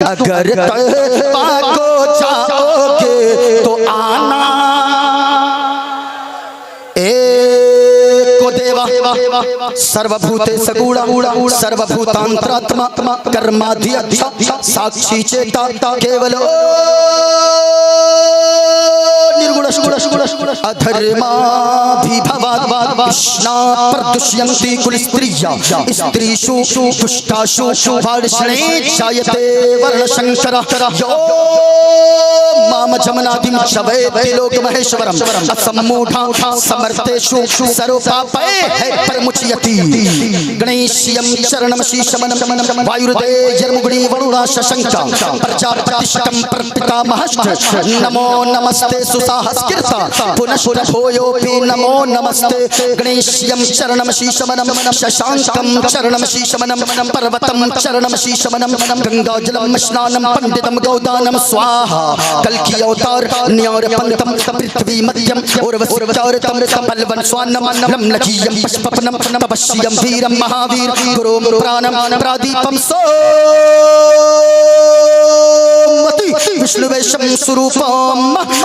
अगर तैबा को जाओगे तो आना। एको देवा सर्वभूतेषु गूढ़ सर्वभूतांतरात्मा कर्माध्यक्ष साक्षी चेता केवलो अधर्माभिभवात् कृष्णा प्रदुष्यन्ति कुलस्त्रियः स्त्रीषु दुष्टासु वर्षणे जायते वर्णशङ्करः यो मामजमनादिं शवैति लोकमहेश्वरम् असम्मूढा समर्थेषु सर्वपापैः प्रमुच्यति। गणेश्यं चरणं शीशमनं वायुर्देयर्मुगुणी वरुणा शशंका प्रजापतिष्ठं प्रपितामहश्च नमो नमस्ते सुसाहस्कृता पुनश्च भूयोऽपि नमो नमस्ते। गणेश्यं चरणं शीशमनं शशांकं चरणं शीशमनं पर्वतं चरणं शीशमनं गंगाजलं स्नानं पंडितं गौदानं स्वाहा। कल्कि अवतार न्यारपंतं पृथ्वी मध्यम उर्वस्वचारतं पल्वन स्वान्नं नमनकीयं पशुपपनं तपस्यं वीरं महावीर गुरुं प्राणं प्रादीपं सोमति विष्णुवेशं स्वरूपं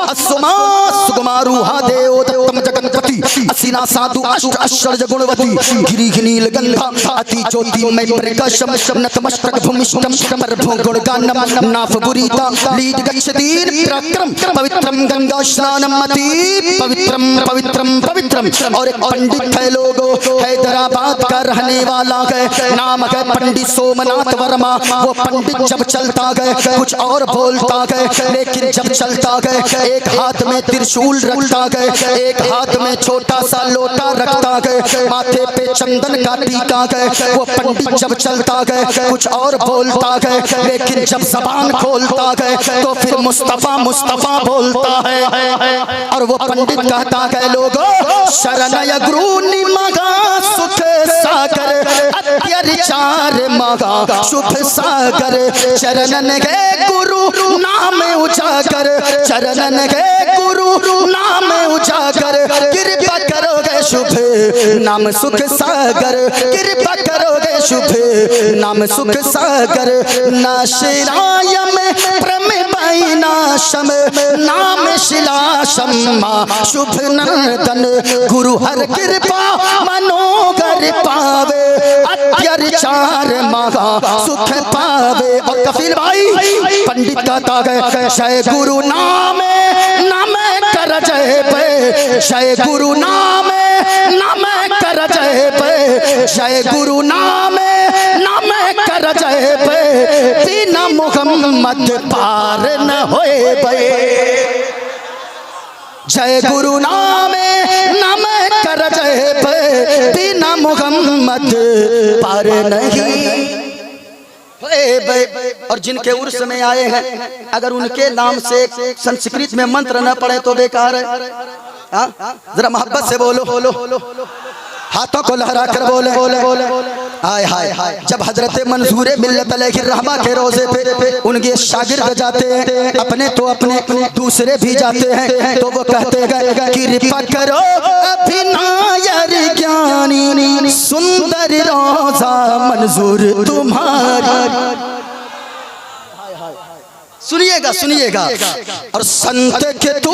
अस्मा सुकुमारूहा देवोत्तम जगन्पति असीना साधु अष्ट ऐश्वर्य गुणवती गिरिघनील गंधा अति ज्योतिमय प्रकाशम नतमस्तक भूमिष्ठम प्रभु गुणगानम नाफपुरीता लीड गच्छतीर प्रक्रम पवित्रम गंगा स्नानम अति पवित्रम पवित्रम पवित्रम। और एक पंडित है लोगो हैदराबाद का रहने वाला है, नाम है पंडित सोमनाथ वर्मा। वो पंडित जब चलता है कुछ और बोलता है, लेकिन जब चलता है एक हाथ में त्रिशूल रखता है, एक हाथ में छोटा सा लोटा रखता है, माथे पे चंदन का टीका है। वो पंडित जब चलता है कुछ और बोलता है, लेकिन जब जबान खोलता है तो फिर मुस्तफा मुस्तफा बोलता है। और वो पंडित कहता है लोगो शरणय गुरु निमगा सुख सागर अत्याचार मगा शुभ सागर चरणन के गुरु नाम उजागर चरणन के गुरु नाम उजागर कृपा करोगे शुभ नाम सुख सागर कृपा करोगे शुभ नाम सुख सागर नाशिराय में प्रमेय नाशम नाम शिलाशम शुभ नंदन गुरु हर कृपा मनोगर पावे अत्याचार महा सुख पावे। और कफील भाई पंडित कहता है जय गुरु नाम नाम कर जय पे जय गुरु नाम नाम कर जय पे जय गुरु नाम नाम कर जय पे बिना मुहम्मद पार न होए बे। जय गुरु नाम नाम कर जय पे बिना मुहम्मद पार नहीं। और जिनके उर्स में आए हैं अगर उनके नाम से संस्कृत में मंत्र न पढ़े तो बेकार है। जरा मोहब्बत से बोलो हाथों को लहरा कर बोले हाय हाय हाय। जब हजरत मंसूर मिल्लत अलैहि रहमा के रोजे पे उनके शागिर्द जाते हैं, अपने तो अपने दूसरे भी जाते हैं, तो वो कहते हैं कृपा करो अभिनायर ज्ञानी सुंदर रोजा मंजूर तुम्हारी। सुनिएगा सुनिएगा। और संत के तू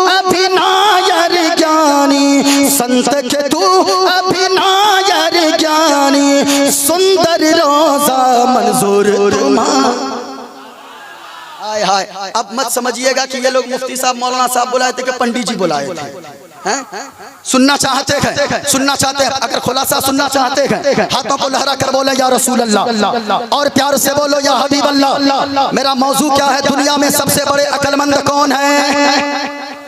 अभिनायर ज्ञानी संत के तू अभिनायर ज्ञानी सुंदर रोजा मंजूर तुम्हारा। हाय हाय। अब मत समझिएगा कि ये लोग मुफ्ती साहब मौलाना साहब बुलाए थे कि पंडित जी बुलाए थे। सुनना चाहते हैं सुनना चाहते हैं, अगर खुलासा सुनना चाहते हैं हाथों को लहरा कर बोले या रसूल अल्लाह और प्यार से बोलो या हबीब अल्लाह। मेरा मौजू क्या है? दुनिया में सबसे बड़े अक्लमंद कौन है?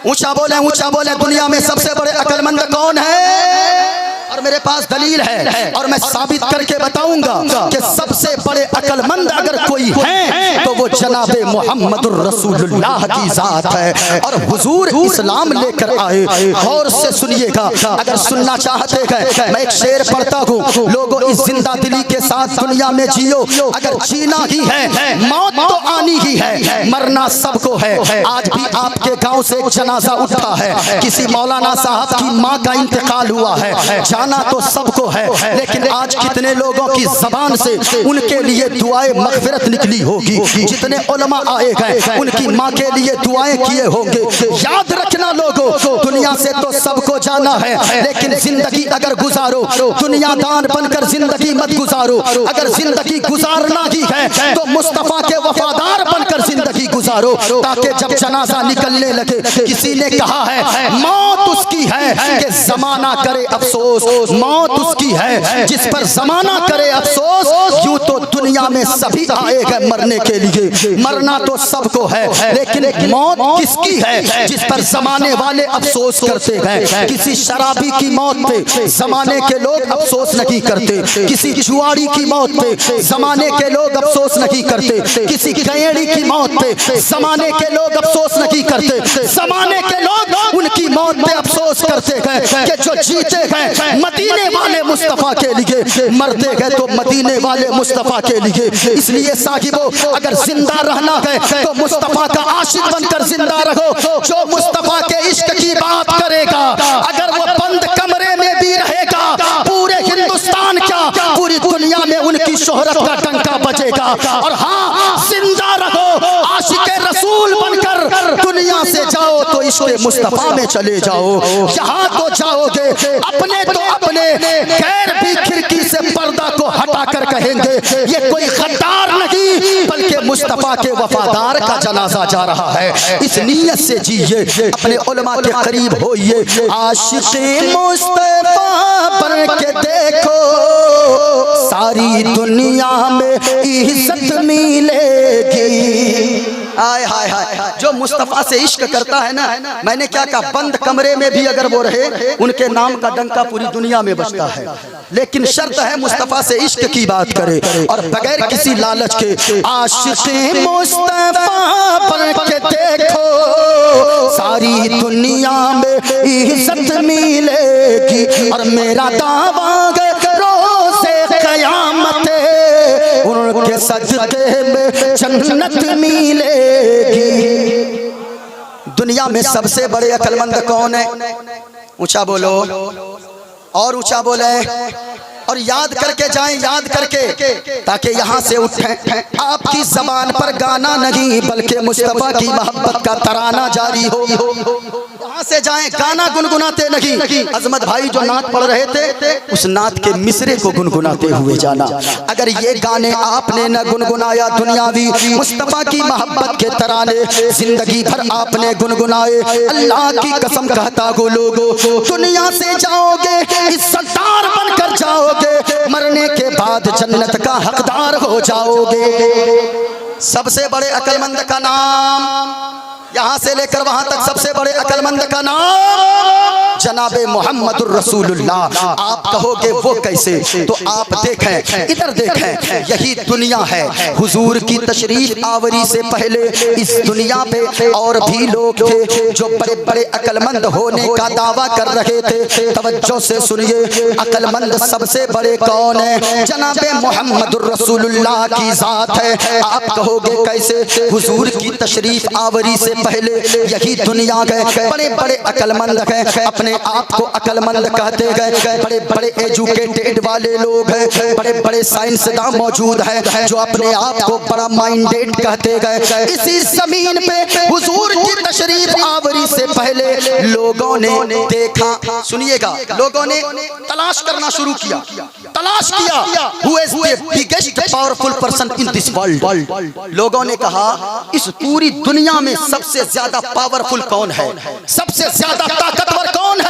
ऊंचा बोले दुनिया में सबसे बड़े अक्लमंद कौन है? और मेरे पास दलील है और मैं साबित करके बताऊंगा कि सबसे बड़े अक्लमंद अगर कोई है तो वो जनाबे मुहम्मदुर रसूलुल्लाह की जात है। और हुजूर इस्लाम लेकर आए। और से सुनिएगा, अगर सुनना चाहते हैं मैं एक शेर पढ़ता हूँ। लोगों इस जिंदा दिली के साथ दुनिया में जियो, अगर जीना ही है मौत तो आनी आनी ही है, मरना सबको है। आज भी आपके गांव से एक जनाजा उठा है, किसी मौलाना साहब की माँ का इंतकाल हुआ है, जाना तो सबको है, लेकिन आज कितने लोगों की जबान से उनके लिए दुआएं मगफिरत निकली होगी। जितने उलमा आए गए उनकी माँ के लिए दुआएं किए होंगे। याद रखना लोगों, दुनिया से तो सबको जाना है, लेकिन जिंदगी अगर गुजारो, दुनियादार बनकर जिंदगी मत गुजारो। अगर जिंदगी गुजारना ही है तो मुस्तफा के वफादार बनकर जिंदगी गुजारो, ताकि जब जनाजा निकलने लगे किसी ने कहा है मौत उसकी है कि जमाना करे अफसोस, मौत उसकी है जिस पर जमाना करे अफसोस। यूं तो दुनिया में सभी आए गए मरने के लिए, मरना तो सबको है, लेकिन मौत किसकी है जिस पर जमाने वाले अफसोस करते हैं। किसी शराबी की मौत पे जमाने के लोग अफसोस नहीं करते, किसी जुआरी की मौत पे जमाने के लोग अफसोस नहीं करते, किसी गैड़ी की मौत पे जमाने के लोग अफसोस नहीं करते। जमाने के लोग उनकी मौत पे अफसोस करते हैं कि जो जीते हैं मदीने वाले मुस्तफा के लिए, मरते गए तो मदीने वाले मुस्तफा के लिए। इसलिए साहिबो, अगर जिंदा रहना है तो मुस्तफा का आशिक बनकर जिंदा रहो। जो मुस्तफा के इश्क की बात करेगा, अगर वो बंद कमरे में भी रहेगा, पूरे हिंदुस्तान क्या पूरी दुनिया में उनकी शोहरत का डंका बजेगा। और हाँ, जिंदा रहो, आशिक रसूल बनकर दुनिया से जाओ तो इश्क मुस्तफा में चले जाओ। यहाँ तो जाओगे अपने तो अपने, गैर भी खिड़की से पर्दा को हटाकर कहेंगे ये कोई गद्दार नहीं बल्कि मुस्तफा के वफादार का जनाजा जा रहा है। इस नीयत से जिए, अपने उलमा के करीब होइए। आशिक़े मुस्तफा बन के देखो, सारी दुनिया में इज्जत मिलेगी। आय हाय हाय, जो मुस्तफा से इश्क करता है ना, मैंने क्या कहा, बंद कमरे में भी अगर वो रहे उनके नाम का डंका पूरी दुनिया में बजता है, लेकिन शर्त है मुस्तफा से इश्क की बात करे और बगैर किसी लालच के। आशिक़े मुस्तफा बन के देखो, सारी दुनिया में इज्जत मिलेगी। और मेरा दावा रोज़े क़यामत उनके सजदे में जन्नत मिलेगी। दुनिया में सबसे बड़े अक्लमंद कौन है? ऊंचा बोलो और ऊंचा बोले और याद करके जाएं, याद करके, ताकि यहाँ से उठें। आपकी जबान पर गाना नहीं बल्कि मुस्तफा की मोहब्बत का तराना जारी हो। यहाँ से जाएं, गाना गुनगुनाते नहीं। अजमत भाई जो नात पढ़ रहे थे उस नात के मिसरे को गुनगुनाते हुए जाना। अगर ये गाने आपने न गुनगुनाया, दुनियावी मुस्तफा की मोहब्बत के तराने जिंदगी भर आपने गुनगुनाए, अल्लाह की कसम कहता गो लोगो, दुनिया से जाओगे इज्जतदार बनकर जाओगे, मरने के बाद जन्नत का हकदार हो जाओगे। सबसे बड़े अक्लमंद का नाम, यहाँ से लेकर वहां तक सबसे बड़े अक्लमंद का नाम जनाबे मोहम्मदुर रसूलुल्लाह। आप कहोगे वो कैसे? तो आप देखें, इधर देखें, यही दुनिया है। हुजूर की तशरीफ आवरी से पहले इस दुनिया पे और भी लोग थे जो बड़े बड़े अक्लमंद होने का दावा कर रहे थे। तवज्जो से सुनिए, अक्लमंद सबसे बड़े कौन है? जनाबे मोहम्मदुर रसूलुल्लाह की जात है। आप कहोगे कैसे? हुजूर की तशरीफ आवरी से पहले यही दुनिया गए बड़े बड़े अक्लमंद गए, अपने आप को अक्लमंद कहते गए, बड़े बड़े एजुकेटेड वाले लोग हैं, बड़े बड़े साइंसदान मौजूद हैं जो अपने आप को बड़ा माइंडेड कहते गए। इसी जमीन पे हुजूर की तशरीफ आवरी से पहले लोगों ने देखा, सुनिएगा, लोगों ने तलाश करना शुरू किया, तलाश किया who is the biggest powerful person in this world. लोगों ने कहा इस पूरी दुनिया में सबसे ज्यादा पावरफुल कौन है, सबसे ज्यादा ताकतवर कौन है?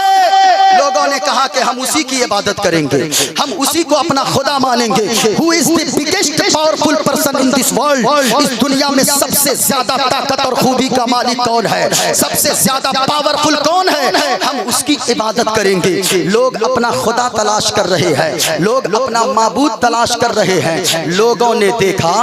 लोगों ने कहा कि हम उसी की इबादत करेंगे, हम उसी को अपना खुदा मानेंगे। Who is the biggest powerful person in this world? इस दुनिया में सबसे ज्यादा ताकत और खूबी का मालिक कौन है, सबसे ज्यादा पावरफुल कौन है, हम उसकी इबादत करेंगे। लोग अपना खुदा तलाश कर रहे हैं, लोग अपना माबूद तलाश कर रहे हैं। लोगों ने देखा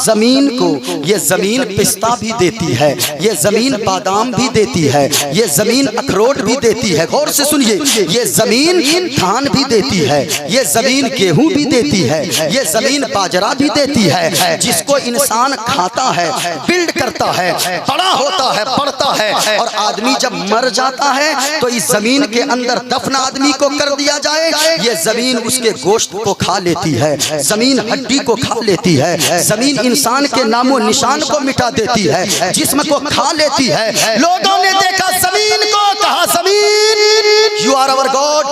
जमीन को, ये जमीन पिस्ता भी देती है, ये जमीन बादाम भी देती है, ये जमीन अखरोट भी देती है। गौर से सुनिए, ये जमीन धान भी देती है, ये जमीन गेहूं भी देती है, ये जमीन बाजरा भी देती है। जिसको इंसान खाता है, बिल्ड करता है, बड़ा होता है, बढ़ता है, और आदमी जब मर जाता है तो इस जमीन के अंदर दफन आदमी को कर दिया जाए, ये जमीन उसके गोश्त को खा लेती है, जमीन हड्डी को खा लेती है, जमीन इंसान के नामो निशान को मिटा देती है, जिस्म को खा लेती है। लोगों ने देखा जमीन को, कहा जमीन you are our God,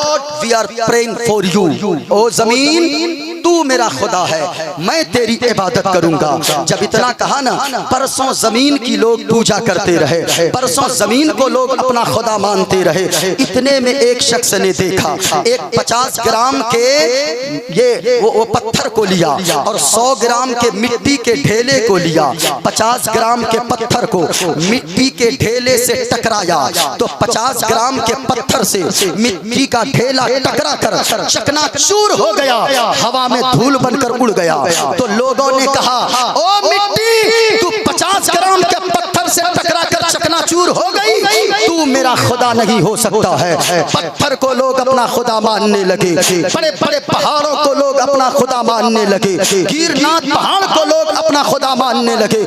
we are praying for you. ओ जमीन तू मेरा खुदा है, मैं तेरी इबादत करूंगा। जब इतना कहा ना, परसों जमीन की लोग पूजा करते रहे, परसों जमीन को लोग अपना खुदा मानते रहे। इतने में एक शख्स ने देखा, एक 50 ग्राम के वो पत्थर को लिया और 100 ग्राम के मिट्टी के ढेले को लिया। 50 ग्राम के पत्थर को मिट्टी के ढेले से टकराया तो 50 ग्राम के पत्थर से मिट्टी का ढेला टकरा कर चकनाचूर हो गया, हवा में धूल बनकर उड़ गया। तो लोगों ने कहा, ओ मिट्टी तू 50 ग्राम के पत्थर से टकरा कर चकनाचूर हो गई, तू मेरा खुदा नहीं हो सकता है। पत्थर को लोग अपना खुदा मानने लगे, बड़े बड़े पहाड़ों को लोग अपना खुदा मानने लगे, गिरनाथ पहाड़ को लोग अपना खुदा मानने लगे,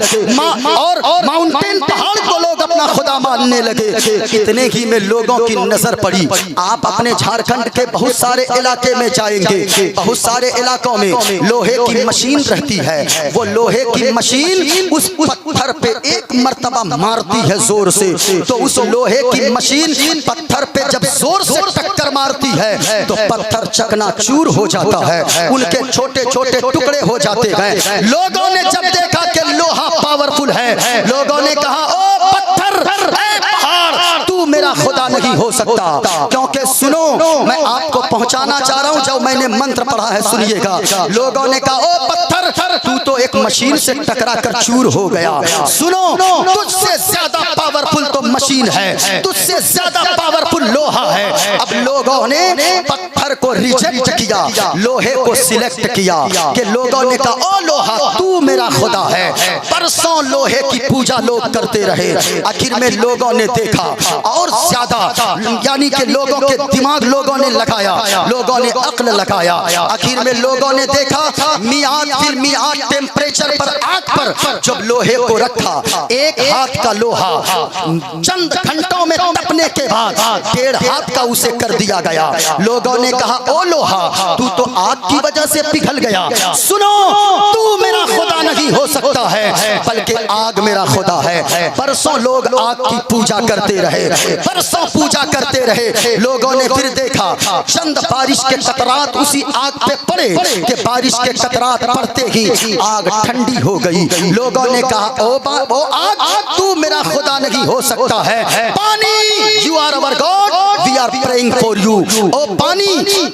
और माउंटेन पहाड़ को लोग अपना खुदा मानने लगे। इतने ही में लोगों की नजर पड़ी, आप अपने झारखंड के बहुत सारे इलाके में जाएंगे, बहुत सारे इलाकों में लोहे की मशीन रहती है। वो लोहे की मशीन उस पत्थर पे एक मर्तबा मारती है जोर से, तो उस लोहे की मशीन पत्थर पे जब जोर से टक्कर मारती है तो पत्थर चकनाचूर हो जाता है, उनके छोटे छोटे टुकड़े हो जाते हैं। लोगों ने जब देखा कि लोहा पावरफुल है, लोगों ने कहा, ओ पत्थर पहाड़ तू मेरा खुदा नहीं हो सकता। क्योंकि सुनो, मैं आपको पहुंचाना चाह रहा हूं, जब मैंने मंत्र पढ़ा है सुनिएगा। लोगों ने कहा, ओ पत्थर तू तो एक मशीन से टकरा कर चूर हो गया। सुनो, तुझसे ज्यादा पावरफुल तो मशीन है, तुझसे ज्यादा पावरफुल लोहा है। अब लोगों ने पत्थर को रिजेक्ट किया, लोहे को सिलेक्ट किया कि लोगों ने कहा, ओ लोहा तू मेरा खुदा है। परसों लोहे की पूजा लोग करते रहे, आखिर में लोगों ने देखा और ज्यादा, यानी कि लोगों के दिमाग लोगों ने लगाया, लोगों ने अक्ल लगाया। आखिर में लोगों ने देखा मियाद फिर मियाद टेम्परेचर पर, आग पर जब लोहे को रखा, एक हाथ का लोहा चंद घंटों में तपने के बाद 1.5 हाथ का उसे कर दिया गया। लोगों ने कहा, ओ लोहा तू तो आग की वजह से पिघल गया। सुनो, तू मेरा खुदा नहीं हो सकता है, बल्कि आग मेरा खुदा है। परसों लोग आग की पूजा करते रहे, परसों पूजा करते रहे। लोगों ने फिर देखा चंद बारिश के कतरात उसी आग पे पड़े कि बारिश के कतरात पड़ते ही आग ठंडी हो गई। लोगों ने कहा, ओ आग तू मेरा खुदा नहीं हो सकता है। पानी you are our God, we are praying for you. ओ पानी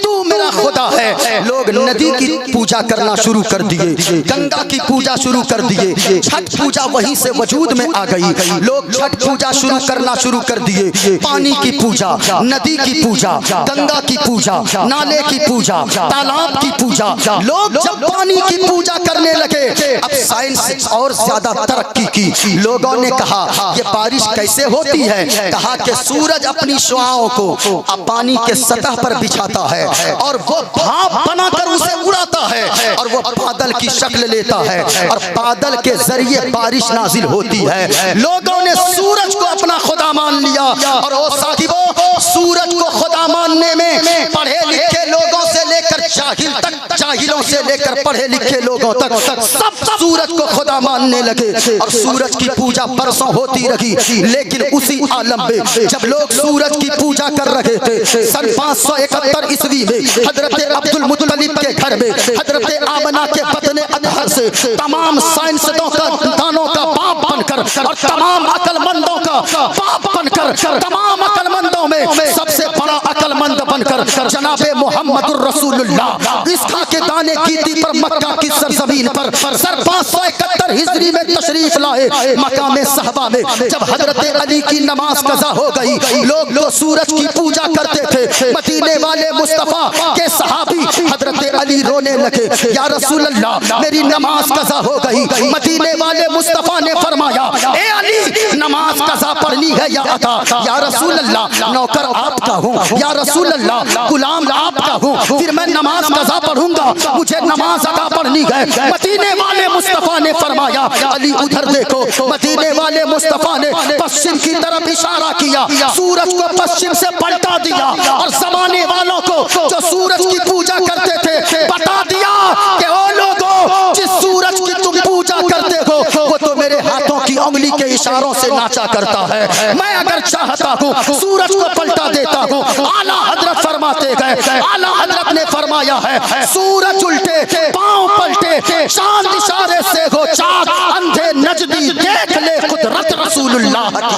तू मेरा खुदा है। लोग नदी की पूजा करना शुरू कर दिए, गंगा की पूजा शुरू कर दिए, छठ पूजा वहीं से वजूद में आ गई। लोग छठ पूजा शुरू करना शुरू कर दिए, पानी की पूजा, नदी की पूजा, गंगा की पूजा, नाले की पूजा, तालाब की पूजा। लोग जब पानी की पूजा करने लगे, अब साइंस और ज्यादा तरक्की की। लोगों ने कहा, ये बारिश कैसे होती है? कहा कि सूरज अपनी शुआओं को अब पानी के सतह पर बिछाता है और वो भाप बनाकर उसे उड़ाता है और वो बादल की शक्ल लेता है और बादल के जरिए बारिश नाजिल होती है। लोगों ने सूरज को अपना खुदा मान लिया, और ओ साहिबों, सूरज को खुदा मानने में पढ़े लिखे लोगों से लेकर जाहिल तक, जाहिलों से लेकर पढ़े लिखे लोगों तक सब सूरज को खुदा मानने लगे और सूरज की पूजा बरसों होती रही। लेकिन उसी आलम में जब लोग सूरज की पूजा कर रहे थे, सन 571 ईस्वी में हजरत अब्दुल मुत्तलिब के घर में हजरत आमना के बतने अतहर से तमाम साइंसदानों का बाप बनकर और तमाम अकलमंदों का बाप बनकर, तमाम अकलमंदों में सबसे बड़ा अकलमंद बनकर जनाबे मोहम्मदुर रसूलुल्लाह इसका के दाने कीती पर मक्का की सरजमीन पर सर 571 हिजरी में तशरीफ लाए। मकामे सहबा में जब हजरत अली की नमाज कज़ा हो गई, लोग सूरज की पूजा करते थे। मदीने वाले मुस्तफा के सहाबी हजरत अली रोने लगे, या रसूल अल्लाह मेरी नमाज कज़ा हो गई। मदीने वाले मुस्तफा ने फरमाया, ए अली नमाज नमाज कज़ा पढ़नी है या अदा? या रसूल अल्लाह नौकर आपका हूँ, या रसूल अल्लाह गुलाम आपका हूँ, फिर मैं नमाज कज़ा पढ़ूंगा, मुझे नमाज अदा पढ़नी है। मदीने वाले मुस्तफा ने फरमाया, अली उधर देखो, मदीने वाले मुस्तफा ने पश्चिम की तरफ इशारा किया, सूरज को पश्चिम से पलटा दिया और जमाने वालों को जो सूरज की पूजा करते थे बता दिया कि ओ लोगों, जिस सूरज की तुम पूजा करते हो वो तो मेरे हाथों की उंगली के इशारों से नाचा करता है। मैं अगर चाहता हूँ सूरज को पलटा देता हूँ। आला हजरत फरमाते गए, आला हजरत ने फरमाया है, सूरज उल्टे पांव पलटे, चांद इशारे से हो चाक, अंधे नजदी देख ले कुदरत रसूलुल्लाह की।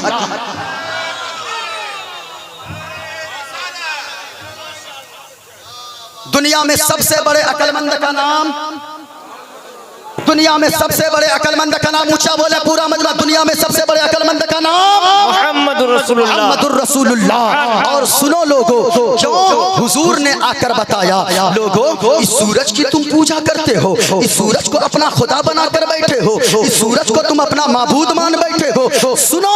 दुनिया में सबसे बड़े अक्लमंद का नाम, दुनिया में सबसे बड़े अक्लमंद का नाम, ऊंचा बोले पूरा मजमा, दुनिया में सबसे बड़े अक्लमंद का नाम मुहम्मदुर रसूलुल्लाह। और सुनो लोगो, क्यों हुजूर ने आकर बताया, लोगो इस सूरज की तुम पूजा करते हो, इस सूरज को अपना खुदा बनाकर बैठे हो, इस सूरज को तुम अपना माबूद मान बैठे हो। सुनो,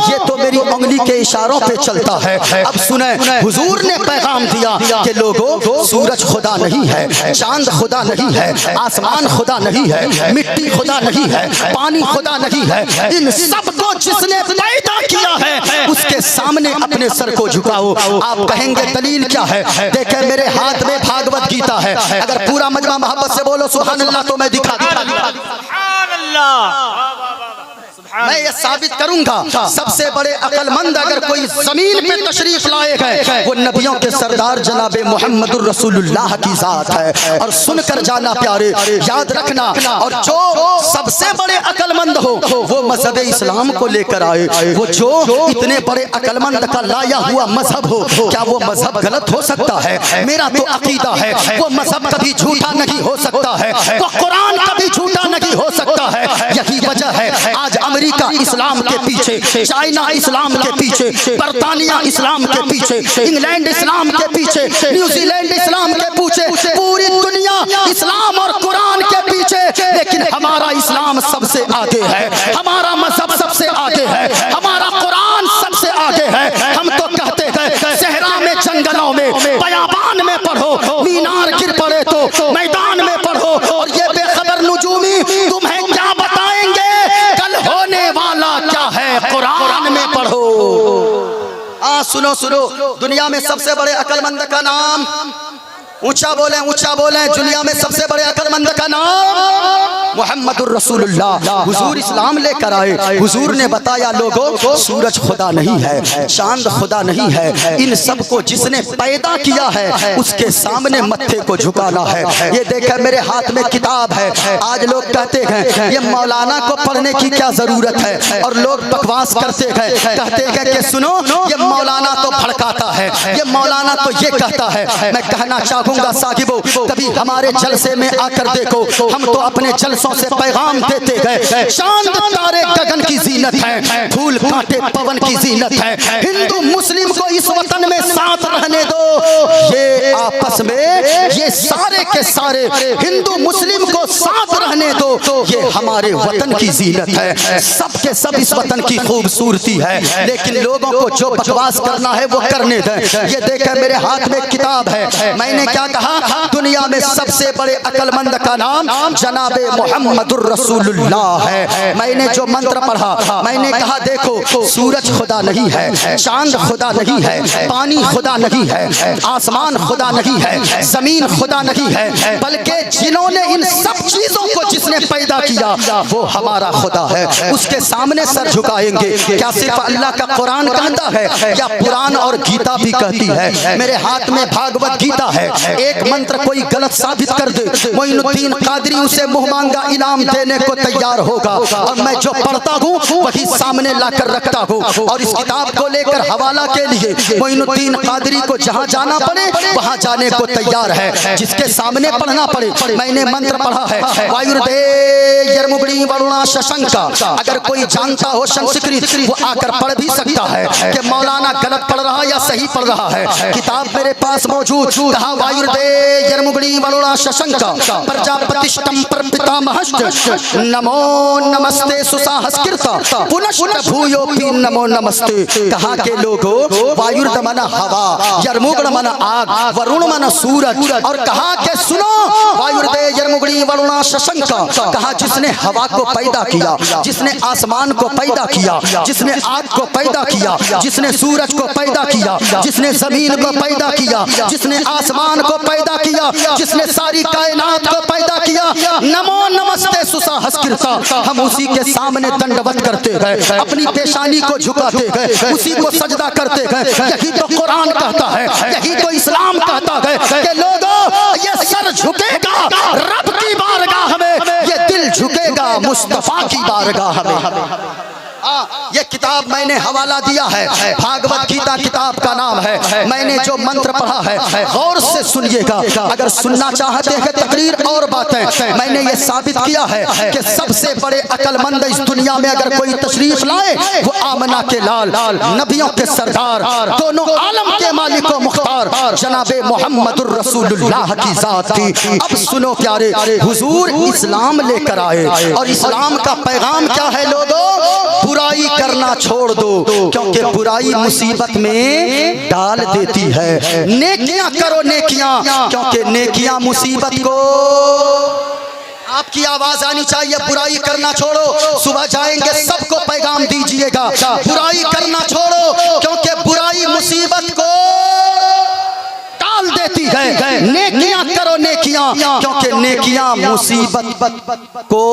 ये तो मेरी उंगली के इशारों पे चलता है। अब सुने, हुजूर ने पैगाम दिया कि लोगो सूरज खुदा नहीं है, चांद खुदा नहीं है, आसमान खुदा नहीं है, मिट्टी खुदा नहीं है, पानी खुदा नहीं है, इन सब को जिसने पैदा किया है उसके सामने अपने सर को झुकाओ। आप कहेंगे दलील क्या है? देखें मेरे हाथ में भागवत गीता है, अगर पूरा मजमा मोहब्बत से बोलो सुभान अल्लाह तो मैं दिखा मैं ये साबित करूंगा, सबसे बड़े अक्लमंद अगर कोई जमीन पे तशरीफ लाए गए वो नबियों के सरदार जनाबे मुहम्मदुर रसूलुल्लाह की जात है। और सुनकर जाना प्यारे, याद रखना, और जो सबसे बड़े अक्लमंद हो वो मजहब इस्लाम को लेकर आए, वो जो इतने बड़े अक्लमंद का लाया हुआ मजहब हो, क्या वो मजहब गलत हो सकता है? मेरा तो अकीदा है वो मजहब कभी झूठा नहीं हो सकता है, वो कुरान कभी झूठा नहीं हो सकता है। यही वजह है आज अमेरिका इस्लाम के पीछे, चाइना इस्लाम के पीछे, बरतानिया इस्लाम के पीछे, इंग्लैंड इस्लाम के पीछे, न्यूजीलैंड इस्लाम के पीछे, पूरी दुनिया इस्लाम और कुरान के पीछे, लेकिन हमारा इस्लाम सबसे आगे है, हमारा मजहब सबसे आगे है, हमारा कुरान सबसे आगे है। हम तो कहते हैं सहरा में, जंगलों में, बयाबान में पढ़ो, मीनार गिर पड़े तो मैदान में पढ़ो, और ये बेखबर नुजूमी तुम्हें क्या बताएंगे कल होने वाला क्या है, कुरान में पढ़ो। सुनो सुनो, दुनिया में सबसे बड़े अक्लमंद का नाम, ऊंचा बोले, ऊंचा बोले, दुनिया में सबसे बड़े अक्लमंद का नाम मुहम्मदुर रसूलुल्लाह। हुजूर इस्लाम लेकर आए, हुजूर ने बताया लोगों सूरज खुदा नहीं है, चांद खुदा नहीं है, इन सब को जिसने पैदा किया है उसके सामने मत्थे को झुकाना है। ये देखे मेरे हाथ में किताब है, आज लोग कहते हैं ये मौलाना को पढ़ने की क्या जरूरत है, और लोग बकवास करते हैं, कहते हैं कि सुनो ये मौलाना तो भड़काता है, ये मौलाना तो ये कहता है। मैं कहना चाहूंगा साहिबो, कभी हमारे जलसे में आकर देखो, हम तो अपने जलसों से पैगाम देते गए, चांद तारे गगन की जीनत है, फूल कांटे पवन की जीनत है, हिंदू मुस्लिम को इस वतन में साथ रहने दो, ये आपस में ये सारे के सारे हिंदू मुस्लिम को साथ रहने दो, ये हमारे वतन की जीनत है, सब के सब इस वतन की खूबसूरती है। लेकिन लोगों को जो बकवास करना है वो करने दें। ये देखें मेरे हाथ में किताब है, मैंने क्या कहा, दुनिया में सबसे बड़े अक्लमंद का नाम जनाबे मुहम्मदुर रसूलुल्लाह है। मैंने जो मंत्र पढ़ा, मैंने कहा देखो सूरज खुदा नहीं है, चांद खुदा नहीं है, पानी खुदा नहीं है, आसमान खुदा नहीं है, जमीन खुदा नहीं है, बल्कि जिन्होंने इन सब चीजों को जिसने पैदा किया वो हमारा खुदा है, उसके सामने सर झुकाएंगे। क्या सिर्फ अल्लाह का कुरान कहता है या पुराण और गीता भी कहती है? मेरे हाथ में भागवत गीता है, एक मंत्र कोई गलत साबित कर दे, मोइनुद्दीन कादरी उसे मुंह मांगा इनाम देने को तैयार होगा, और मैं जो पढ़ता हूँ वही सामने लाकर रखता हूँ। और इस किताब को लेकर हवाला के लिए मोइनुद्दीन कादरी को जहाँ जाना पड़े वहाँ जाने को तैयार है। जिसके सामने सामने पढ़ना पड़े। मैंने मंत्र पढ़ा है वायुर्दे यर्मुगणी वरुणा शशंका। अगर कोई जानता हो संस्कृत वो आकर पढ़ भी सकता है कि मौलाना गलत पढ़ रहा या सही पढ़ रहा है। किताब मेरे पास मौजूद। कहा वायुर्दे यर्मुगणी वरुणा शशंका प्रजापतिष्टम पितामहश्च नमो नमस्ते सुसाहस्कृता पुनश्च भूयोपि नमो नमस्ते। कहा के लोगो वायुर्द मन हवा, यर्मुगण मन आग, वरुण मन सूरज। और कहा के सुनो वायुर्दे यर्मुगणी वरुणा शशंका। कहा जिसने हवा को पैदा किया, जिसने आसमान को पैदा किया, जिसने आग को पैदा किया, जिसने सूरज को पैदा किया, जिसने जमीन को पैदा किया, जिसने आसमान को पैदा किया, जिसने सारी कायनात को पैदा किया, नमो नमस्ते सुसाहस्कृता। हम उसी के सामने दंडवत करते हैं, अपनी पेशानी को झुकाते हैं, उसी को सजदा करते हैं। यही तो कुरान कहता है, यही तो इस्लाम कहता है कि लोगों ये सर झुकेगा रब की बारगाह में, ये दिल झुकेगा मुस्तफा की बारगाह में। ये किताब मैंने हवाला दिया है, भागवत गीता किताब का नाम है। मैंने जो मंत्र पढ़ा है गौर से सुनिएगा। अगर सुनना चाहते हैं तकरीर और बातें, मैंने ये साबित किया है कि सबसे बड़े अकलमंद इस दुनिया में अगर कोई तशरीफ लाए वो आमना के लाल, नबियों के सरदार, दोनों आलम के मालिक व मुख्तार जनाबे मोहम्मदुर रसूलुल्लाह की जात थी। अब सुनो प्यारे, हुजूर इस्लाम लेकर आए और इस्लाम का पैगाम क्या है लोगों? बुराई करना छोड़ दो, क्योंकि बुराई मुसीबत में डाल देती है। नेकियां करो नेकियां, क्योंकि नेकियां मुसीबत को। आपकी आवाज आनी चाहिए, बुराई करना छोड़ो। सुबह जाएंगे सबको पैगाम दीजिएगा, बुराई करना छोड़ो, क्योंकि बुराई मुसीबत को टाल देती है। नेकियां करो नेकियां, क्योंकि नेकियां मुसीबत को,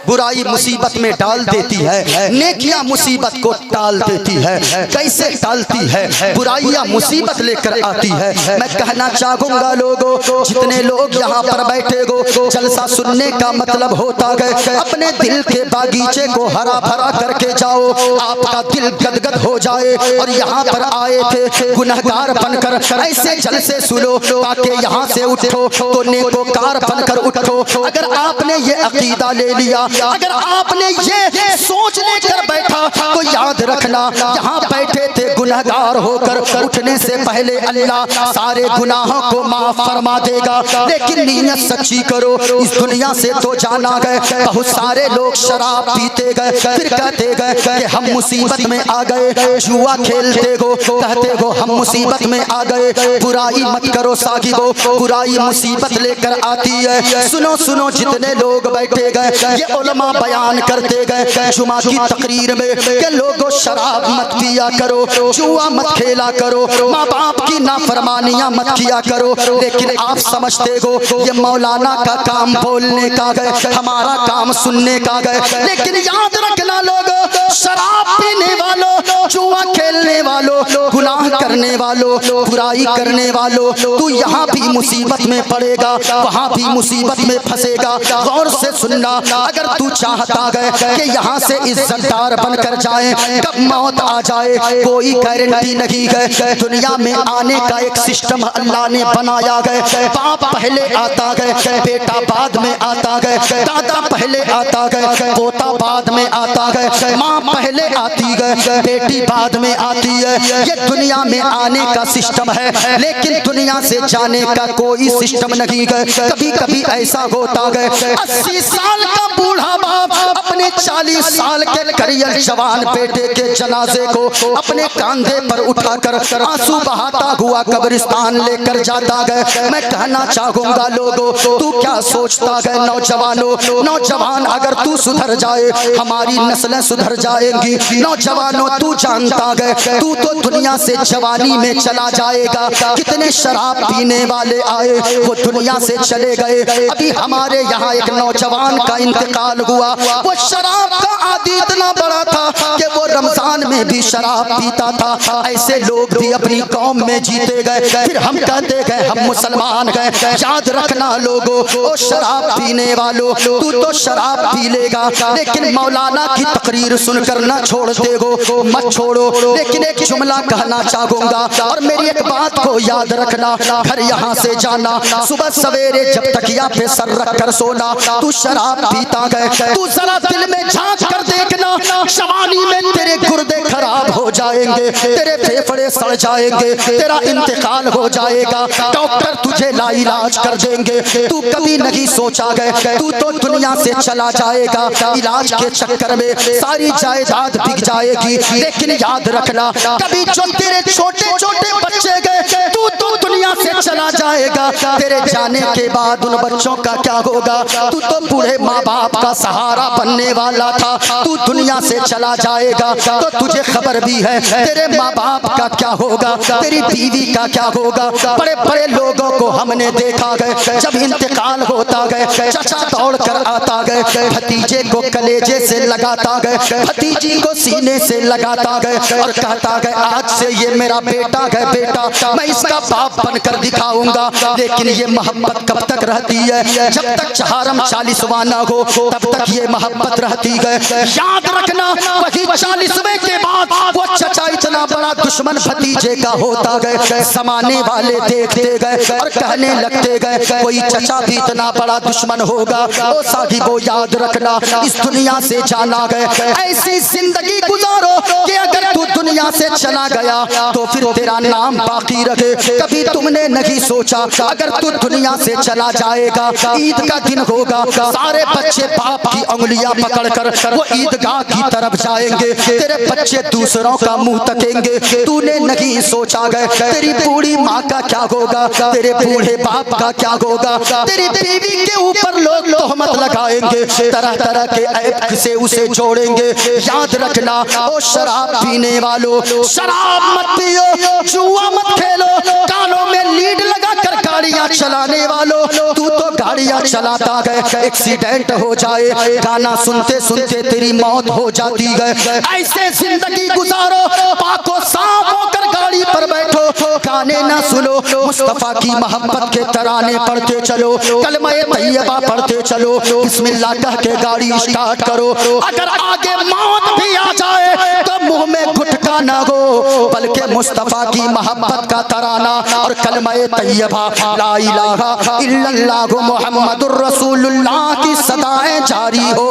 बुराई मुसीबत में डाल देती है, नेकियां मुसीबत को टाल देती है। कैसे टालती है? बुराइयां मुसीबत लेकर आती है। मैं कहना चाहूंगा लोगों, जितने लोग यहाँ पर बैठे हो, जलसा सुनने का मतलब होता है अपने दिल के बागीचे को हरा भरा करके जाओ, आपका दिल गदगद हो जाए। और यहाँ पर आए थे गुनहगार बनकर, ऐसे जलसे सुनो ताकि यहाँ से उठो तो नेकोकार बनकर उठो। अगर आपने ये अकीदा ले लिया, अगर आपने ये सोच लेकर बैठा तो याद रखना यहाँ बैठे थे गुनहगार होकर, उठने से पहले अल्लाह सारे गुनाहों को माफ फरमा देगा। लेकिन नीयत सच्ची करो, इस दुनिया से तो जाना गए। बहुत सारे लोग शराब पीते गए, फिर कहते गए कि हम मुसीबत में आ गए। जुआ खेलते हो, कहते हो हम मुसीबत में आ गए। बुराई मत करो साहिबो, बुराई मुसीबत लेकर आती है। सुनो सुनो जितने लोग बैठे गए, ये उलमा बयान करते गए जुमा की तकरीर में कि लोगों शराब मत पिया करो, जुआ मत खेला करो, माँ बाप की नाफरमानियां मत किया करो। लेकिन आप समझते हो ये मौलाना का काम बोलने का गए, हमारा काम सुनने का गए। लेकिन याद रखना लोगों, शराब पीने वालों, जुआ खेलने वालों, गुनाह करने वालों, बुराई करने वालों, तू यहाँ भी मुसीबत में पड़ेगा, वहाँ भी मुसीबत में फंसेगा। गौर से सुनना, अगर तू चाहता है कि यहाँ से इज्जतदार बनकर जाए, कब मौत आ जाए कोई गारंटी नहीं है। दुनिया में आने का एक सिस्टम अल्लाह ने बनाया है। बाप पहले आता है, बेटा बाद में आता है, दादा पहले आता है, पोता बाद में आता है, माँ पहले आती है, बेटी बाद में आती है। ये दुनिया में आने का सिस्टम है, लेकिन दुनिया से जाने का कोई सिस्टम नहीं है। कभी कभी ऐसा होता है 80 साल का बूढ़ा बाप अपने 40 साल के करियर जवान बेटे के जनाजे को अपने कंधे पर उठाकर आंसू बहाता हुआ कब्रिस्तान लेकर जाता है। मैं कहना चाहूंगा लोगों, तू क्या सोचता है नौजवानों, नौजवान अगर तू सुधर जाए हमारी नस्लें सुधर जाएंगी। नौजवानों तू जानता है तू तो दुनिया से जवानी में चला जाएगा। कितने शराब पीने वाले आए वो दुनिया से चले गए। अभी हमारे यहाँ एक नौजवान का इंतकाल हुआ, वो शराब का आदी इतना बड़ा था कि वो रमजान में भी शराब पीता था। ऐसे लोग भी अपनी कौम में जीते गए, फिर हम कहते गए हम मुसलमान गए। याद रखना लोगों, ओ शराब पीने वालों, तू तो शराब पी लेगा लेकिन मौलाना की तकरीर सुनकर ना छोड़ देगो, मत छोड़ो। लेकिन एक जुमला कहना चाहूंगा और मेरी एक बात को याद रखना, घर यहाँ से जाना, सुबह सवेरे जब तकिया पे सर रख कर सोना, तू शराब पीता गए, तू जरा दिल में झांक कर देखना, जवानी में तेरे गुर्दे खराब हो जाएंगे, तेरे फेफड़े सड़ जाएंगे, तेरा इंतकाल हो जाएगा, डॉक्टर तुझे लाइलाज कर देंगे। तू कभी नहीं सोचा गए तू तो दुनिया से चला जाएगा, इलाज के चक्कर में सारी जायदाद बिक जाएगी। लेकिन याद रखना, कभी जो तेरे छोटे छोटे बच्चे गए, तू तो दुनिया से चला जाएगा, तेरे जाने के बाद उन बच्चों का क्या होगा? तू तो बूढ़े माँ बाप का सहारा बनने वाला था, तू दुनिया से चला जाएगा तो तुझे खबर भी है तेरे माँ बाप का क्या होगा, तेरी बीवी का क्या होगा। बड़े बड़े लोगों को हमने देखा गए, जब इंतकाल होता गए चचा दौड़ कर आता गए, भतीजे को कलेजे से लगाता गए, भतीजी को सीने से लगाता गए और कहता गए आज से ये मेरा बेटा है, बेटा मैं इसका बाप बनकर दिखाऊंगा। लेकिन ये मोहब्बत कब तक रहती है? जब तक चहारम 40वां ना हो तब तक ये मोहब्बत रहती है। याद रखना, वही 40वें के बाद वो चचा इतना बड़ा दुश्मन भतीजे का होता गए, समाने वाले देखते गए और कहने लगते गए कोई चचा भी इतना बड़ा दुश्मन होगा। ओ साहिबो याद रखना, इस दुनिया से जाना गए, ऐसी जिंदगी गुजारो कि अगर तू दुनिया से चला गया तो फिर तेरा नाम बाकी रहे। कभी तुमने नहीं सोचा अगर तू दुनिया से चला जाएगा, ईद का दिन होगा, सारे बच्चे बाप की उंगलियां पकड़कर वो ईदगाह की तरफ जाएंगे, तेरे बच्चे दूसरों का मुंह तकेंगे। तूने नहीं सोचा गए तेरी बूढ़ी माँ का क्या होगा, तेरे बूढ़े बाप का क्या होगा, तेरी बीवी के ऊपर लोग तोहमत लगाएंगे, तरह तरह के ऐब से उसे जोड़ेंगे। याद रखना, ओ शराब पीने वालों, शराब मत पियो, जुआ मत खेलो, कानों में लीड लगा कर गाड़ियां चलाने वालों, तू तो गाड़ियां चलाता गए, एक्सीडेंट हो जाए, गाना सुनते सुनते तेरी मौत हो जाती है। ऐसे जिंदगी गुजारो, पाको साफ होकर गाड़ी पर बैठो, गाने ना सुनो, मुस्तफा की मोहब्बत के तराने पढ़ते चलो, कलमा-ए तैयबा पढ़ते चलो, बिस्मिल्लाह कह के गाड़ी स्टार्ट करो। अगर आगे मौत भी आ जाए तो मुंह में गुटका ना हो, बल्कि मुस्तफा की मोहब्बत का तराना और कलमा-ए तैयबा ला इलाहा इल्लल्लाहु मुहम्मदुर रसूलुल्लाह की सदाएं जारी हो।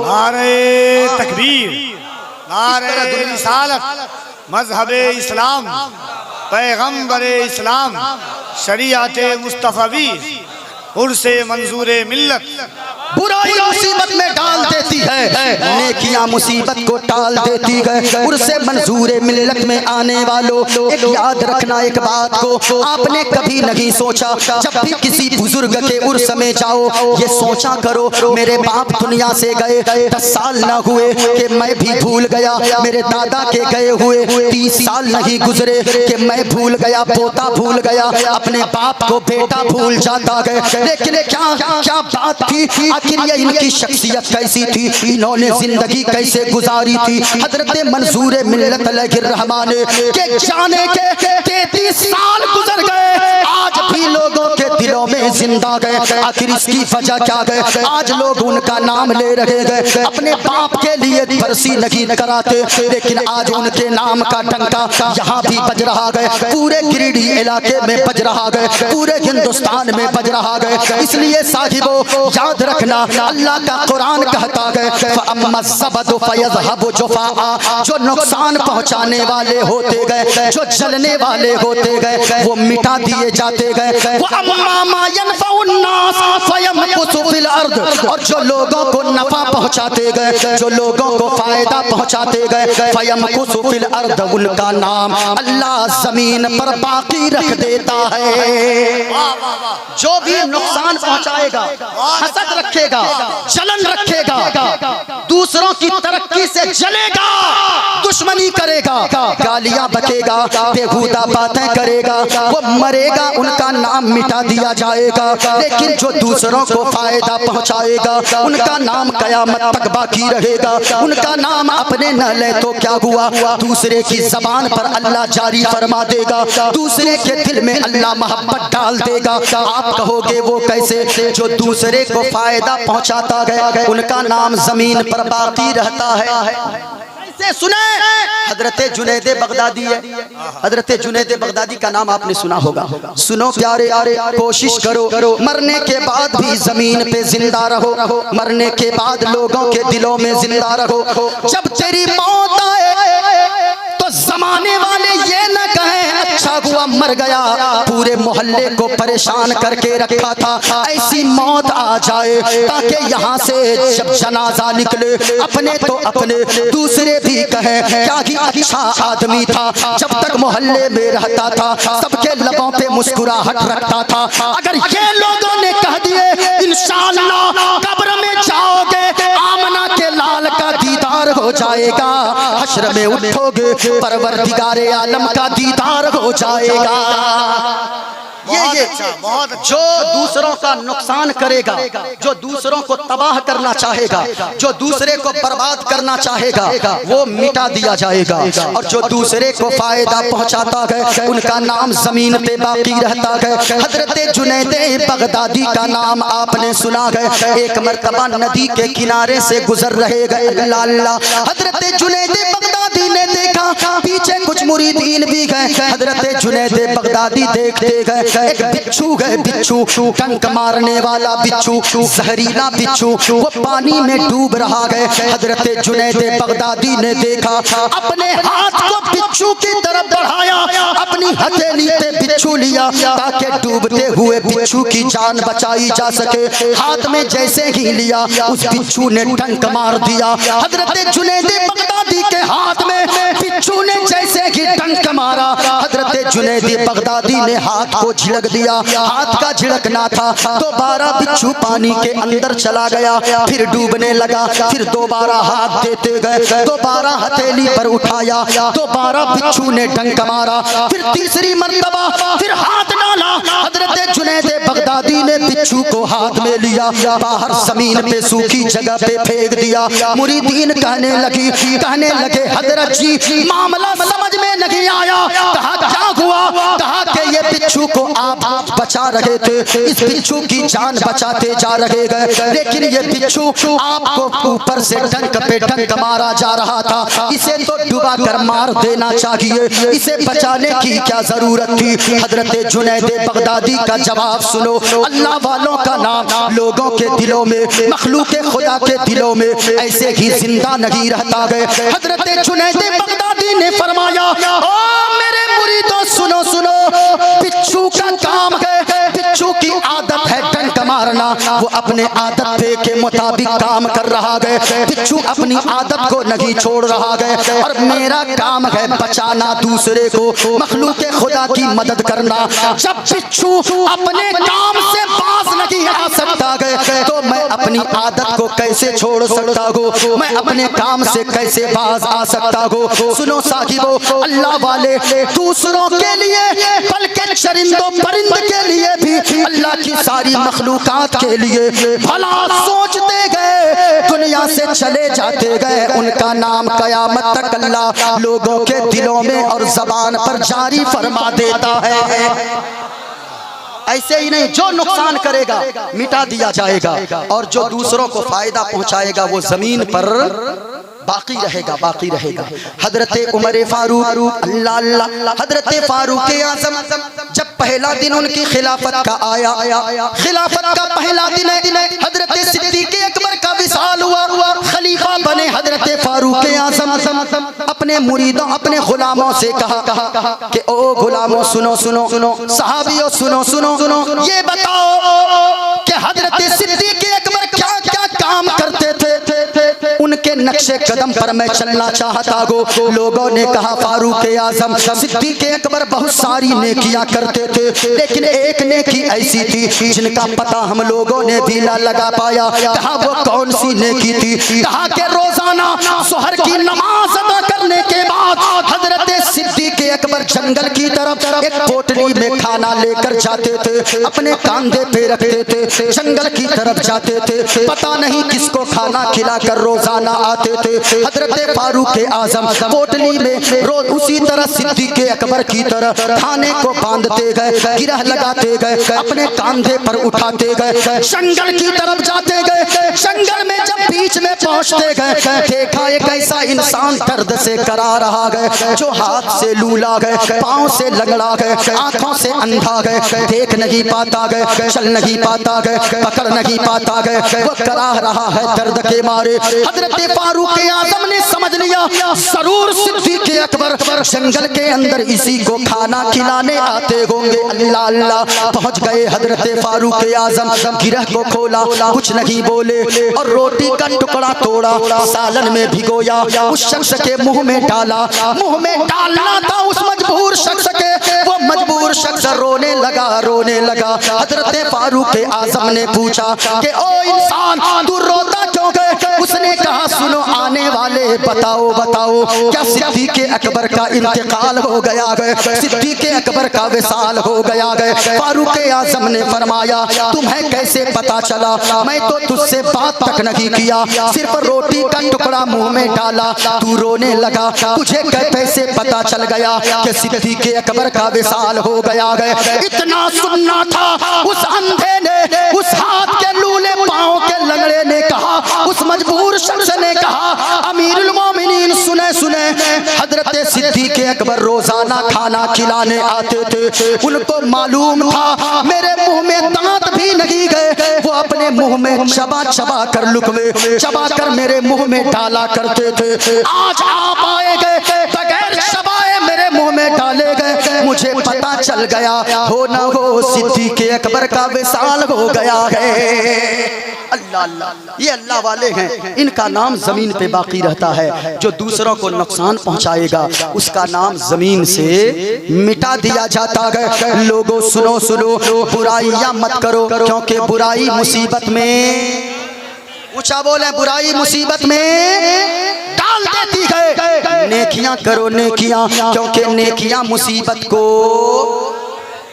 नारे तकबीर, नारे रिसालत, मजहबे इस्लाम, पैगम्बरे इस्लाम, शरीयते मुस्तफवी, उर्से मंजूरे मिल्लत। बुराई मुसीबत में डाल देती है, नेकियां मुसीबत को टाल देती है। उर्से मंजूरे मिल्लत में आने वालों, एक याद रखना एक बात को, आपने कभी नहीं सोचा जब भी किसी बुजुर्ग के उर्स में जाओ, ये सोचा करो मेरे बाप दुनिया से गए 10 साल न हुए कि मैं भी भूल गया, मेरे दादा के गए हुए 30 साल नहीं गुजरे कि मैं भूल गया, पोता भूल गया, अपने बाप को बेटा भूल जाता गए। लेकिन क्या क्या बात थी, आखिर ये इनकी शख्सियत कैसी थी, इन्होंने जिंदगी कैसे गुजारी थी। हजरत मंसूर मिल्लत अलैहिर्रहमान के जाने के 33 साल गुजर गए, आज भी लोगों के दिलों में जिंदा गए। आखिर इसकी वजह क्या गए? आज लोग उनका नाम ले रहे गए, अपने बाप के लिए बरसी नहीं कराते, लेकिन आज उनके नाम का डंका यहाँ भी बज रहा गए, पूरे गिरिडीह इलाके में बज रहा गए, पूरे हिंदुस्तान में बज रहा गए। इसलिए साहिबो याद रखना, अल्लाह का कुरान कहता है जो नुकसान पहुंचाने वाले होते गए, जो जलने वाले होते गए, वो मिटा दिए जाते गए। और जो लोगों को नफा पहुंचाते गए, जो लोगों को फायदा पहुंचाते गए, फयमकुसु फिल अर्द, उनका नाम अल्लाह जमीन पर बाकी रख देता है। जो भी नुकसान पहुंचाएगा, हसद रखेगा, जलन रखेगा, दूसरों की तरक्की से जलेगा, दुश्मनी करेगा, गालियां बकेगा, बेहुदा बातें करेगा, वो मरेगा, उनका नाम मिटा दिया दिया जाएगा, लेकिन जो दूसरों को फायदा पहुंचाएगा उनका नाम कयामत तक बाकी रहेगा। उनका नाम अपने न ले तो क्या हुआ, दूसरे की जबान पर अल्लाह जारी फरमा देगा, दूसरे के दिल में अल्लाह मोहब्बत डाल देगा। आप कहोगे वो कैसे? जो दूसरे को फायदा पहुंचाता गया उनका नाम जमीन पर बाकी रहता है। कैसे सुने? हजरत जुनैद बगदादी है। हजरत जुनैद बगदादी का नाम आपने सुना होगा। सुनो प्यारे, कोशिश करो मरने के बाद भी जमीन पे जिंदा रहो, मरने के बाद लोगों के दिलों में जिंदा रहो। जब तेरी मौत आए तो जमाने वाले ये न कहें अच्छा हुआ मर गया, पूरे मोहल्ले को परेशान करके रखा था। ऐसी मौत आ जाए ताकि यहाँ से जब जनाजा निकले अपने तो अपने, दूसरे भी कहें क्या ही अच्छा आदमी था, जब तक मोहल्ले में रहता था सबके लबों पे मुस्कुराहट रखता था। अगर ये लोगों ने कह दिए इंशाअल्लाह कब्र में जाओगे आमना के लाल का दीदार हो जाएगा, हश्र में उठोगे परवरदिगारे आलम का दीदार हो जाएगा। ये बहुत अच्छा। जो दूसरों का नुकसान करेगा, जो दूसरों को तबाह करना चाहेगा, जो दूसरे को बर्बाद करना चाहेगा वो मिटा दिया जाएगा, और जो दूसरे को फायदा पहुंचाता है उनका नाम जमीन पे बाकी रहता है। हजरत जुनैद बगदादी का नाम आपने सुना है। एक मर्तबा नदी के किनारे से गुजर रहे गए, हजरत जुनैद बगदादी ने देखा पीछे कुछ मुरीदीन भी गए। हजरत जुनैद बगदादी देखते गए एक बिच्छू है, बिच्छू डंक मारने वाला बिच्छू, जहरीला बिच्छू, वो पानी में डूब रहा है। हजरत जुनैद बगदादी ने देखा, अपने हाथ को बिच्छू की तरफ बढ़ाया, अपनी हथेली पे बिच्छू लिया ताकि डूबते हुए बिच्छू की जान बचाई जा सके। हाथ में जैसे ही लिया उस बिच्छू ने डंक मार दिया। हजरत जुनैद बगदादी के हाथ में बिच्छू ने जैसे ही डंक मारा, हजरत जुनैद बगदादी ने हाथ को झिड़क दिया। हाथ का झिड़कना था, दोबारा बिच्छू पानी के अंदर चला गया, फिर डूबने लगा, फिर दोबारा हाथ देते गए, दोबारा हथेली पर उठाया, दोबारा बिच्छू ने डंक मारा, फिर तीसरी मर्तबा फिर हाथ डाला। हजरत जुनैद बगदादी ने बिच्छू को हाथ में लिया, बाहर जमीन पे सूखी जगह पे फेंक दिया। मुरीदीन कहने लगे हजरत जी मामला समझ में नहीं आया। कहा क्या हुआ? कहा कि ये बिच्छू को आप बचा रहे थे, इस बिच्छू की जान बचाते जा रहे गए, लेकिन ये बिच्छू आपको ऊपर से डंक पे डंक मारा जा रहा था, इसे तो डुबा कर मार देना चाहिए, इसे बचाने की क्या जरूरत थी? हजरत जुनैद बगदादी का जवाब सुनो। अल्लाह वालों का नाम लोगों के दिलों में, मखलूक खुदा के दिलों में ऐसे ही जिंदा नहीं रहता है। हजरत जुनैद बगदादी ने फरमाया, ओ मेरे मुरीदों सुनो सुनो, बिच्छू का काम है, बिच्छू की आदत है डंक मारना, वो अपने आदत के मुताबिक काम कर रहा है, बिच्छू अपनी आदत को नहीं छोड़ रहा है, और मेरा काम है बचाना दूसरे को, मखलूक खुदा की मदद करना। जब बिच्छू अपने काम से बाज नहीं आ सकता है तो मैं अपनी आदत को कैसे छोड़ सकता हूँ, मैं अपने काम से कैसे बाज आ सकता हूँ? सुनो साहिबो, अल्लाह वाले दूसरों के लिए बल्कि चरिंदों परिंद के लिए भी, अल्लाह की सारी मखलूकात के लिए भला सोचते गए, दुनिया से चले जाते गए, उनका नाम कयामत तक अल्लाह लोगों के दिलों में और जबान पर जारी फरमा देता है। ऐसे ही नहीं, जो नुकसान करेगा मिटा दिया जाएगा, और जो दूसरों को फायदा पहुंचाएगा वो जमीन पर बाकी रहेगा, बाकी रहेगा। हजरत उमर फारूक अल्लाह अल्लाह, हजरत फारूक आज़म जब पहला दिन उनकी खिलाफत का आया, खिलाफत का पहला दिन हजरत सिद्दीक़ अकबर का विसाल हुआ, खलीफा बने हजरत फारूक आज़म। अपने मुरीदों अपने गुलामों से कहा कि ओ गुलामों सुनो सुनो सुनो, सहाबियों सुनो सुनो सुनो, ये बताओ कि हजरत सिद्दीक़ अकबर क्या क्या काम करते थे, उनके नक्शे कदम पर मैं चलना चाहता हूँ। लोगों ने कहा फारूक आज़म सिद्दीक़ अकबर बहुत सारी नेकियां करते थे, लेकिन एक नेकी ऐसी थी जिनका पता हम लोगों ने भी ना लगा पाया। कहा वो कौन सी नेकी थी? कहा कि रोजाना सुहर की नमाज अदा करने के बाद हजरत सिद्दीक़ अकबर जंगल की तरफ एक पोटली में खाना लेकर जाते थे, अपने कांधे पे रखते थे, जंगल की तरफ जाते थे। पता नहीं किसको खाना खिलाकर रोजाना आते थे। हजरत फारूक आजम पोटली में रोज उसी तरह सिद्दीक अकबर की तरह खाने को बांधते गए, गिरह लगाते गए, अपने कांधे पर उठाते गए, जंगल की तरफ जाते गए। जंगल में जब बीच में पहुंचते गए, देखा एक ऐसा इंसान दर्द से करा रहा गए, जो हाथ से लूला गए, पांव से लंगड़ा गए, आंखों से अंधा गए, देख नहीं पाता गए, चल नहीं पाता गए, पकड़ नहीं पाता गए, वो करा रहा है दर्द के मारे। हजरत फारूक आजम ने समझ लिया जरूर सिद्दीक अकबर जंगल के अंदर इसी को खाना खिलाने आते होंगे। अल्लाह अल्लाह पहुंच गए हजरत फारूक आजम, गिरह को खोला, कुछ नहीं बोले और रोटी का टुकड़ा तोड़ा, सालन में भिगोया, उस शख्स के मुंह में डाला। मुंह में डालना था उस मजबूर शख्स के, वो मजबूर शख्स रोने लगा। हजरत फारूक आजम ने पूछा कि ओ इंसान तू रोता क्यों गए? उसने कहा सुनो आने वाले बताओ क्या सिद्दीक अकबर का इंतकाल हो गया है? सिद्दीक अकबर का विसाल हो गया है। फारूक आजम ने फरमाया तुम्हें कैसे पता चला? मैं तो तुझसे बात तक नहीं किया, सिर्फ रोटी का टुकड़ा मुंह में डाला, तू रोने लगा, तुझे कैसे पता चल गया कि सिद्दीक अकबर का विसाल हो गया है? इतना सुनना था उस अंधे ने, उस हाथ के लूले पांव के लंगड़े ने कहा, उस मजबूर शख्स ने कहा अमीरुल मोमिनीन सुने हजरत सिद्दीक अकबर रोजाना खाना खिलाने आते थे, उनको मालूम था मेरे मुंह में दांत भी नहीं गए, वो अपने मुंह में चबा कर लुकवे चबा कर मेरे मुंह में डाला करते थे। आज आप आए गए बगैर चबाए मेरे मुंह में डाले गए, मुझे पता चल गया हो न हो सिद्दीक अकबर का विसाल हो गया है। अल्लाह अल्लाह, ये अल्लाह वाले हैं, इनका नाम जमीन पे बाकी रहता है। जो दूसरों को नुकसान पहुंचाएगा उसका नाम जमीन से मिटा दिया जाता है। लोगों सुनो बुराइयां मत करो, क्योंकि बुराई मुसीबत में, ऊंचा बोले, बुराई मुसीबत में डाल देती है। नेकियां करो नेकियां, क्योंकि नेकियां मुसीबत को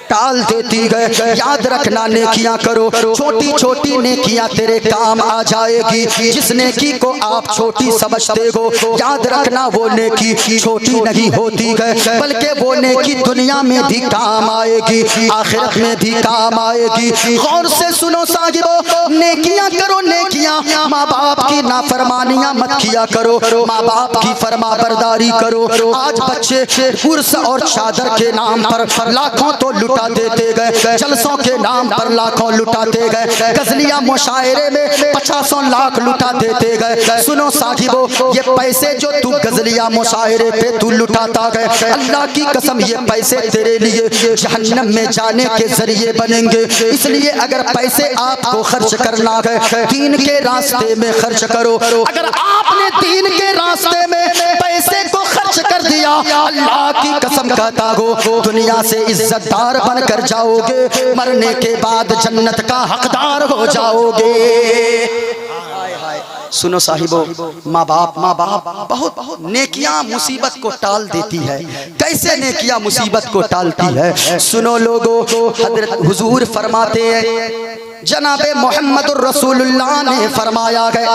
टाल देती है। याद रखना नेकियां करो, छोटी छोटी नेकियां तेरे काम आ जाएगी। जिस नेकी को आप छोटी समझते हो, याद रखना वो नेकी छोटी नहीं होती है, बल्कि वो नेकी दुनिया में भी काम आएगी, आखिरत में भी काम आएगी। गौर से सुनो साहिबो, नेकियां करो नेकियां, माँ बाप की नाफरमानियां मत किया करो, माँ बाप की फरमाबरदारी करो। आज बच्चे कुर्स और चादर के नाम पर लाखों तो लुटा देते गए, जलसों के नाम पर लाखों लुटाते गए, गजलिया मुशायरे में 50 लाख लुटा देते गए। सुनो साहिबो, ये पैसे जो तू गजलिया मुशायरे पे तू लुटाता गए, अल्लाह की कसम ये पैसे तेरे लिए जहन्नम में जाने के जरिए बनेंगे। इसलिए अगर पैसे आपको खर्च करना है, दीन के रास्ते में खर्च करो। अगर आपने दीन के रास्ते में पैसे को खर्च कर दिया, अल्लाह की कसम कहता हो दुनिया से इज्जतदार बनकर जाओगे, मरने के बाद जन्नत का हकदार हो जाओगे। सुनो साहिबो, माँ बाप बहुत नेकियां मुसीबत को टाल देती है। कैसे नेकियां मुसीबत को टालती है? सुनो लोगो, हजरत हुजूर फरमाते हैं, जनाबे मोहम्मदुर रसूलुल्लाह ने फरमाया है,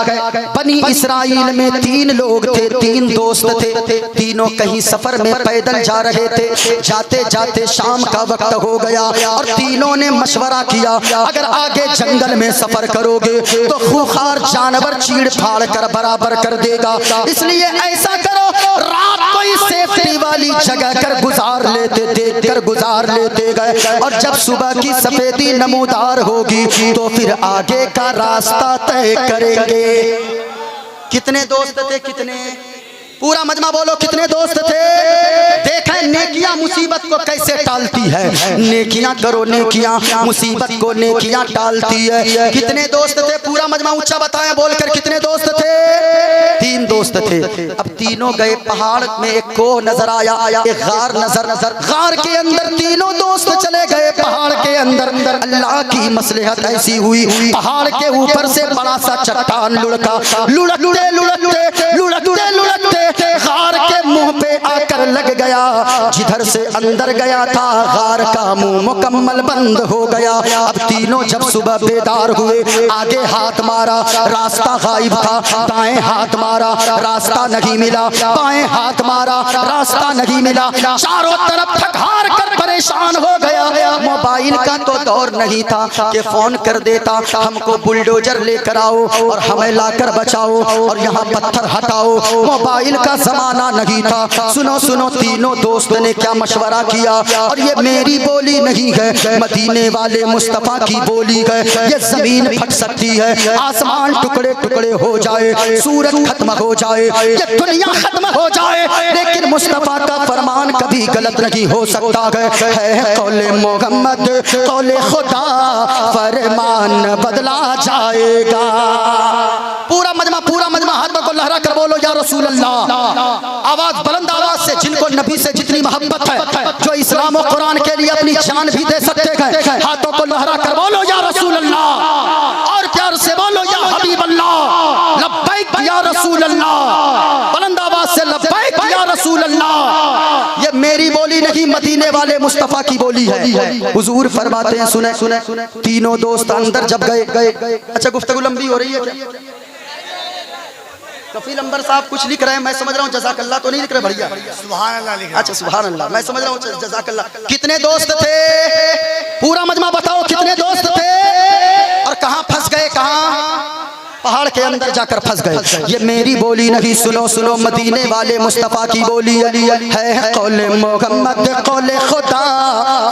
बनी इस्राइल में 3 लोग थे, 3 दोस्त थे, तीनों कहीं सफर में पैदल जा रहे थे। जाते जाते शाम का वक्त हो गया और तीनों ने मशवरा किया अगर आगे जंगल में सफर करोगे तो खूंखार जानवर चीड़ फाड़ कर बराबर कर देगा, इसलिए ऐसा करो रात कोई सेफ्टी वाली जगह कर गुजार लेते गए। और जब सुबह की सफेदी नमूदार होगी तो फिर आगे का रास्ता तय करेंगे। कितने दोस्त थे? कितने? पूरा मजमा बोलो, कितने दोस्त थे? देखें नेकियां मुसीबत को कैसे टालती है। नेकियां करो नेकियां, मुसीबत को नेकियां टालती है। कितने दोस्त थे? पूरा मजमा ऊंचा बताएं बोलकर, कितने दोस्त थे? 3 दोस्त थे। अब तीनों गए, पहाड़ में एक कोह नजर आया, एक गार नजर, गार के अंदर तीनों दोस्त चले गए। पहाड़ के अंदर अल्लाह की मसलहत ऐसी हुई, पहाड़ के ऊपर से बड़ा सा चट्टान लुढ़का, लुढ़कते गार के मुंह पे आकर लग गया। जिधर अंदर गया था, गार का मुंह मुकम्मल बंद हो गया। अब तीनों जब सुबह बेदार हुए, आगे हाथ मारा, रास्ता गायब था, दाएं हाथ मारा, रास्ता नहीं मिला, बाएं हाथ मारा, रास्ता नहीं मिला, चारों तरफ थक हार कर परेशान हो गया। मोबाइल का तो दौर नहीं था कि फोन कर देता हमको बुलडोजर लेकर आओ और हमें लाकर बचाओ और यहाँ पत्थर हटाओ, मोबाइल का जमाना नहीं था। सुनो सुनो, तीनों दोस्त ने क्या मशवरा किया, और ये मेरी बोली नहीं है, मदीने वाले मुस्तफा की बोली है। ये जमीन फट सकती है, आसमान टुकड़े टुकड़े हो जाए, सूरज खत्म हो जाए, ये दुनिया खत्म हो जाए, लेकिन मुस्तफा का फरमान कभी गलत नहीं हो सकता है। कौले मोहम्मद कौले खुदा, फरमान बदला जाएगा। पूरा मजमा हाथों को लहरा कर बोलो या रसूल अल्लाह। आवाज बुलंद आवाज से, जिनको नबी से जितनी मोहब्बत है, जो इस्लाम और कुरान के लिए अपनी जान भी दे सकते हैं, हाथों को लहरा कर बोलो या रसूल अल्लाह। और प्यार से बोलो या हबीब अल्लाह, लब्बैक या रसूल अल्लाह। बुलंद आवाज से लब्बैक या रसूल अल्लाह। ये मेरी बोली नहीं, मदीने वाले मुस्तफा की बोली है। हुजूर फरमाते हैं, सुने सुने, तीनों दोस्त अंदर जब गए। अच्छा, गुफ्तगू लंबी हो रही है क्या? कफील अंबर साहब कुछ लिख रहे हैं, मैं समझ रहा हूँ जज़ाकल्लाह तो नहीं लिख रहे भैया? सुभान अल्लाह लिख रहे। अच्छा सुभान अल्लाह, मैं समझ रहा हूँ जज़ाकल्लाह। कितने दोस्त थे? पूरा मजमा बताओ कितने दोस्त थे और कहाँ फंस गए? कहाँ? पहाड़ के अंदर जाकर फंस गए। ये मेरी बोली नहीं, सुनो सुनो, मदीने वाले मुस्तफा की बोली है। कौले मोहम्मद कौले खुदा,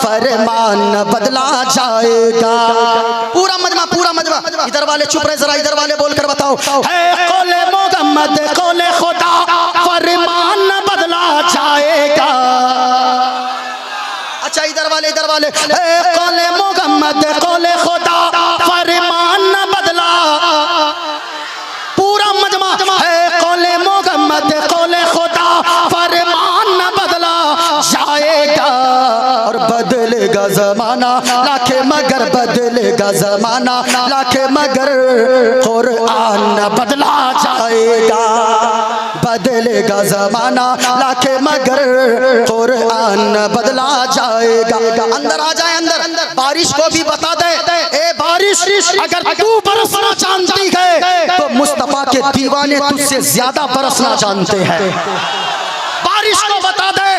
फरमान बदला जाएगा। पूरा मजमा इधर वाले चुप रहे, जरा इधर वाले बोलकर बताओ। है कौले मोहम्मद कौले खुदा, फरमान बदला जाएगा। अच्छा, इधर वाले कौले मोहम्मद कौले खुदा, फरमान बदला। पूरा मजमा है कौले मोहम्मद कौले खुदा, फरमान बदला जाएगा। और बदलेगा जमाना लाखे मगर, बदलेगा जमाना लाखे मगर, कुरान बदला जाएगा। बदलेगा जमाना लाखे मगर, कुरान बदला जाएगा। अंदर आ जाए, अंदर। बारिश को भी बता दे, ए बारिश, अगर तू बरसना जानती है तो मुस्तफा के दीवाने तुझसे ज्यादा बरसना जानते हैं। बारिश को बता दे,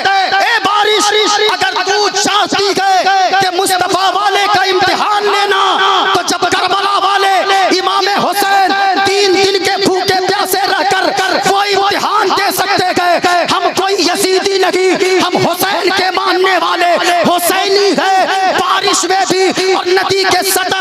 ए बारिश, अगर तू चाहती है कि मुस्तफा वाले का इम्तिहान लेना, तो जब करबला वाले इमाम हुसैन 3 दिन के भूखे प्यासे रहकर वो इम्तिहान दे सकते हैं। हम कोई यजीदी नहीं, हम हुसैन के मानने वाले हुसैनी है। बारिश में भी और नदी के सतह